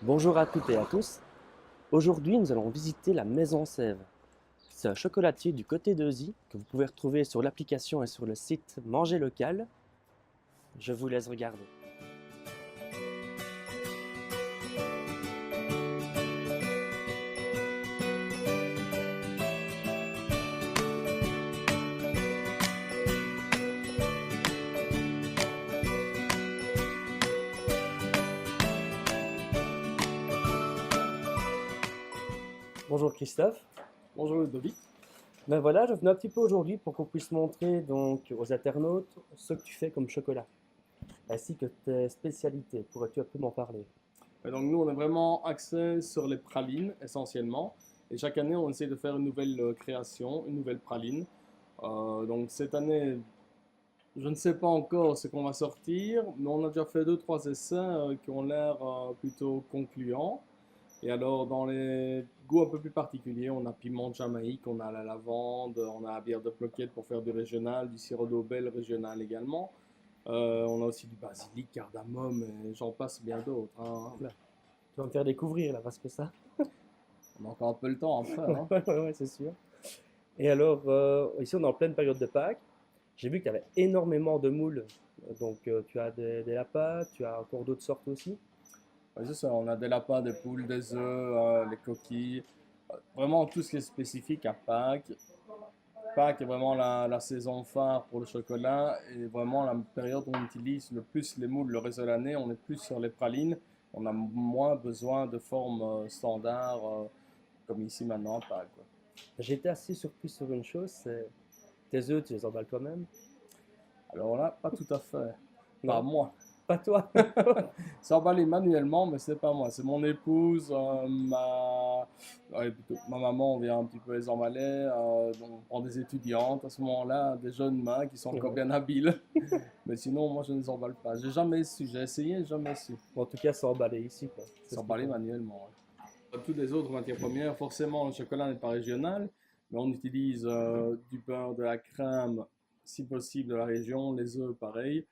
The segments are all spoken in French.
Bonjour à toutes et à tous. Aujourd'hui, nous allons visiter la Maison Sève. C'est un chocolatier du côté de Zy que vous pouvez retrouver sur l'application et sur le site Manger Local. Je vous laisse regarder. Bonjour Christophe. Bonjour Ludovic. Ben voilà, je venais un petit peu aujourd'hui pour qu'on puisse montrer donc aux internautes ce que tu fais comme chocolat, ainsi que tes spécialités. Pourrais-tu un peu m'en parler? Donc nous, on est vraiment axé sur les pralines essentiellement. Et chaque année, on essaie de faire une nouvelle création, une nouvelle praline. Donc cette année, je ne sais pas encore ce qu'on va sortir, mais on a déjà fait deux, trois essais qui ont l'air plutôt concluants. Et alors, dans les goûts un peu plus particuliers, on a piment de Jamaïque, on a la lavande, on a la bière de Ploquette pour faire du régional, du sirop d'Aubel régional également. On a aussi du basilic, cardamome, et j'en passe bien d'autres, hein. Là, tu vas me faire découvrir là, parce que ça. On a encore un peu le temps après, hein. Ouais, c'est sûr. Et alors, ici on est en pleine période de Pâques. J'ai vu qu'il y avait énormément de moules. Donc, tu as des lapins, tu as encore d'autres sortes aussi. Ouais, c'est ça, on a des lapins, des poules, des œufs, les coquilles, vraiment tout ce qui est spécifique à Pâques. Pâques est vraiment la saison phare pour le chocolat et vraiment la période où on utilise le plus les moules le reste de l'année. On est plus sur les pralines, on a moins besoin de formes standards comme ici maintenant à Pâques, quoi. J'ai été assez surpris sur une chose, c'est tes œufs, tu les emballes toi-même? Alors là, pas tout à fait, pas Non, moi. pas toi. C'est emballé manuellement, mais c'est pas moi, c'est mon épouse, ouais, plutôt, ma maman vient un petit peu les emballer. Donc on prend des étudiantes à ce moment-là, des jeunes mains qui sont encore Ouais. bien habiles. Mais sinon, moi je ne les emballe pas. J'ai jamais su, j'ai essayé, jamais su. En tout cas, c'est emballé ici, quoi. C'est C'est ce qui emballé compte. manuellement, ouais. Toutes les autres matières premières, forcément le chocolat n'est pas régional, mais on utilise du beurre, de la crème, si possible de la région, les œufs pareil.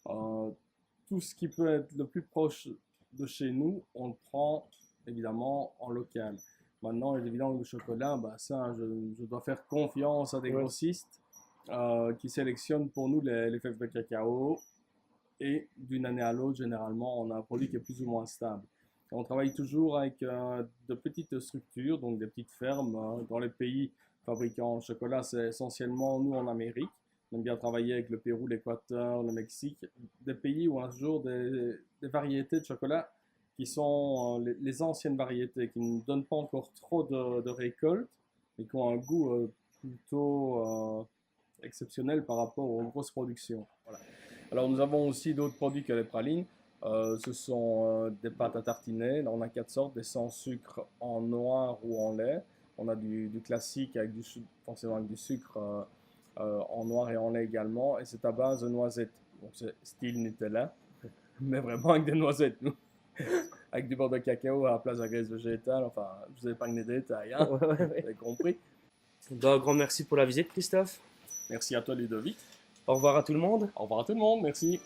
Euh, Tout ce qui peut être le plus proche de chez nous, on le prend évidemment en local. Maintenant, il est évident que le chocolat, bah, ça, je dois faire confiance à des Ouais. grossistes qui sélectionnent pour nous les fèves de cacao. Et d'une année à l'autre, généralement, on a un produit qui est plus ou moins stable. Et on travaille toujours avec de petites structures, donc des petites fermes dans les pays fabricants de chocolat. C'est essentiellement nous en Amérique. On aime bien travailler avec le Pérou, l'Équateur, le Mexique, des pays où on a toujours des variétés de chocolat qui sont les anciennes variétés, qui ne donnent pas encore trop de récoltes, mais qui ont un goût plutôt exceptionnel par rapport aux grosses productions. Voilà. Alors nous avons aussi d'autres produits que les pralines. Ce sont des pâtes à tartiner. Là, on a quatre sortes, des sans sucre en noir ou en lait. On a du classique avec forcément avec du sucre en noir et en lait également. Et c'est à base de noisettes. Donc c'est style Nutella, mais vraiment avec des noisettes, nous. Avec du beurre de cacao à la place de la graisse végétale. Enfin, je vous ai épargné des détails, Ouais, hein. ouais, Vous ouais. avez compris. Ben, un grand merci pour la visite, Christophe. Merci à toi, Ludovic. Au revoir à tout le monde. Au revoir à tout le monde. Merci.